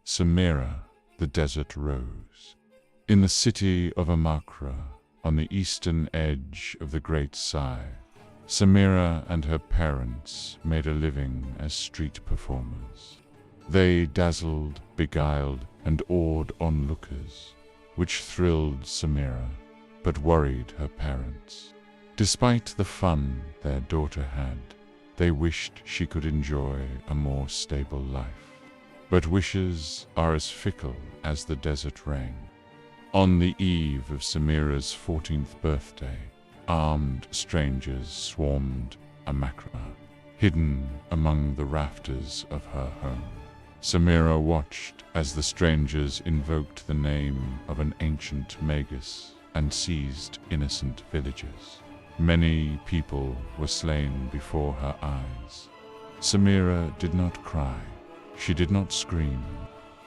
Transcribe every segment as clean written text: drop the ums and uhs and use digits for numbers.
Samira, the desert rose. In the city of Amakra, on the eastern edge of the Great Sai, Samira and her parents made a living as street performers. They dazzled, beguiled, and awed onlookers, which thrilled Samira, but worried her parents. Despite the fun their daughter had, they wished she could enjoy a more stable life. But wishes are as fickle as the desert rain. On the eve of Samira's 14th birthday, armed strangers swarmed Amakra, hidden among the rafters of her home. Samira watched as the strangers invoked the name of an ancient magus and seized innocent villagers. Many people were slain before her eyes. Samira did not cry. She did not scream.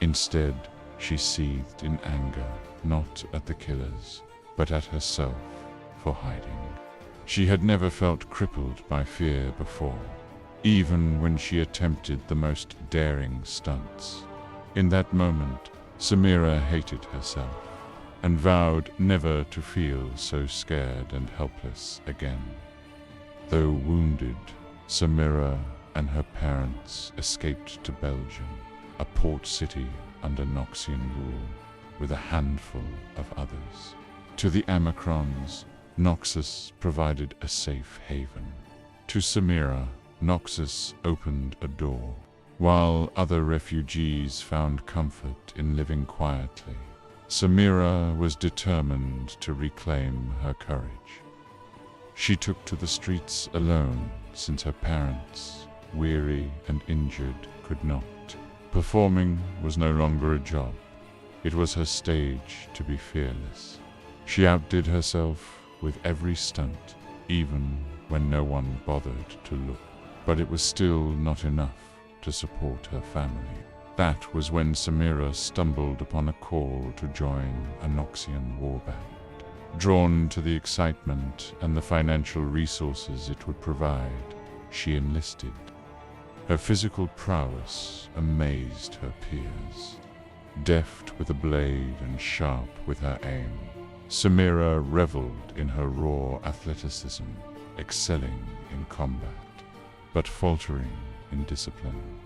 Instead, she seethed in anger, not at the killers, but at herself for hiding. She had never felt crippled by fear before, even when she attempted the most daring stunts. In that moment, Samira hated herself and vowed never to feel so scared and helpless again. Though wounded, Samira and her parents escaped to Belgium, a port city under Noxian rule, with a handful of others. To the Amakrons, Noxus provided a safe haven. To Samira, Noxus opened a door, while other refugees found comfort in living quietly. Samira was determined to reclaim her courage. She took to the streets alone, since her parents, weary and injured, could not. Performing was no longer a job. It was her stage to be fearless. She outdid herself with every stunt, even when no one bothered to look. But it was still not enough to support her family. That was when Samira stumbled upon a call to join a Noxian warband. Drawn to the excitement and the financial resources it would provide, she enlisted. Her physical prowess amazed her peers. Deft with a blade and sharp with her aim, Samira reveled in her raw athleticism, excelling in combat, but faltering in discipline.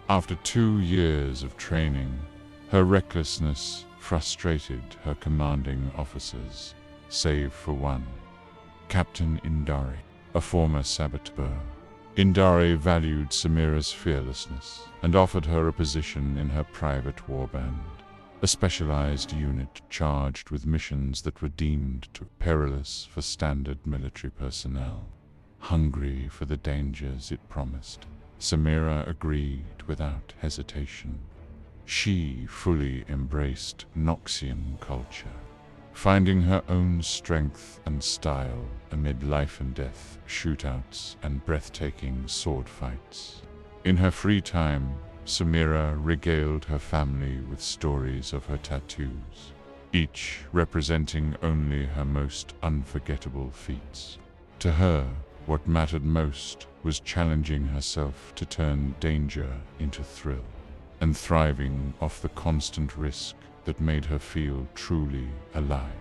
After 2 years of training, her recklessness frustrated her commanding officers, save for one, Captain Indari, a former saboteur. Indari valued Samira's fearlessness and offered her a position in her private warband, a specialized unit charged with missions that were deemed too perilous for standard military personnel. Hungry for the dangers it promised, Samira agreed without hesitation. She fully embraced Noxian culture, finding her own strength and style amid life-and-death shootouts and breathtaking sword fights. In her free time, Samira regaled her family with stories of her tattoos, each representing only her most unforgettable feats. To her, what mattered most was challenging herself to turn danger into thrill, and thriving off the constant risk that made her feel truly alive.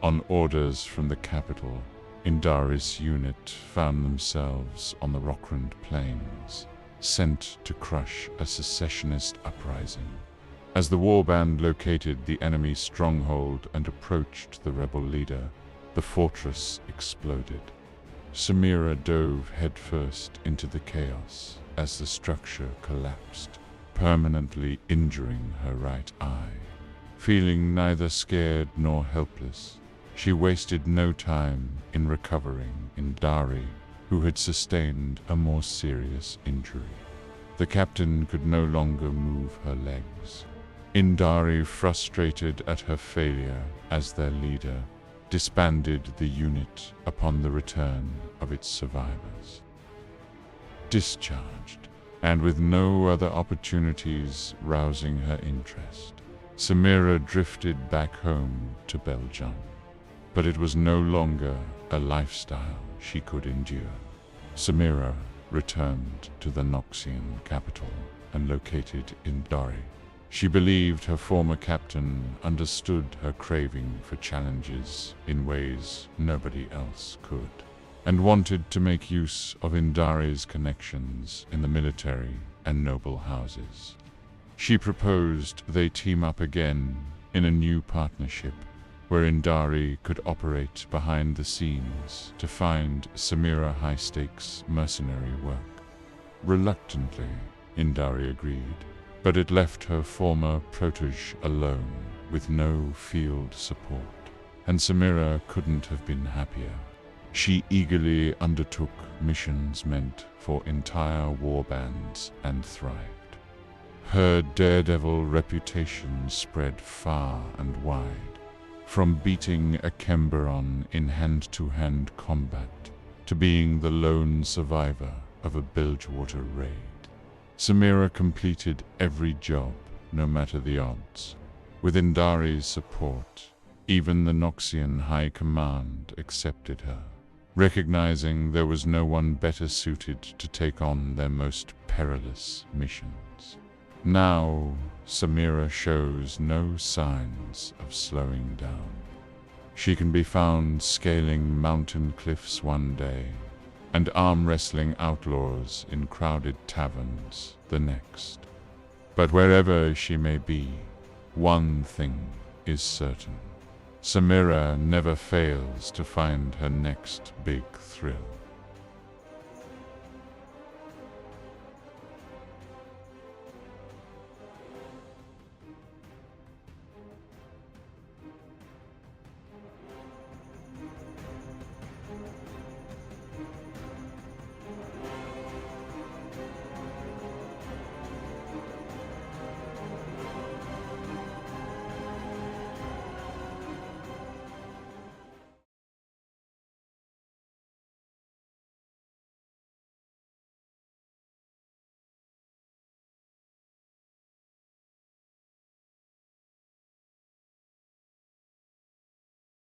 On orders from the capital, Indari's unit found themselves on the Rockrand Plains, sent to crush a secessionist uprising. As the warband located the enemy stronghold and approached the rebel leader, the fortress exploded. Samira dove headfirst into the chaos as the structure collapsed, permanently injuring her right eye. Feeling neither scared nor helpless, she wasted no time in recovering Indari, who had sustained a more serious injury. The captain could no longer move her legs. Indari, frustrated at her failure as their leader, disbanded the unit upon the return of its survivors. Discharged, and with no other opportunities rousing her interest, Samira drifted back home to Belgium. But it was no longer a lifestyle she could endure. Samira returned to the Noxian capital and located in Dari, She believed her former captain understood her craving for challenges in ways nobody else could, and wanted to make use of Indari's connections in the military and noble houses. She proposed they team up again in a new partnership where Indari could operate behind the scenes to find Samira high-stakes mercenary work. Reluctantly, Indari agreed, but it left her former protege alone with no field support, and Samira couldn't have been happier. She eagerly undertook missions meant for entire warbands and thrived. Her daredevil reputation spread far and wide, from beating a Kemberon in hand-to-hand combat to being the lone survivor of a Bilgewater raid. Samira completed every job, no matter the odds. With Indari's support, even the Noxian High Command accepted her, recognizing there was no one better suited to take on their most perilous missions. Now, Samira shows no signs of slowing down. She can be found scaling mountain cliffs one day and arm-wrestling outlaws in crowded taverns the next. But wherever she may be, one thing is certain. Samira never fails to find her next big thrill.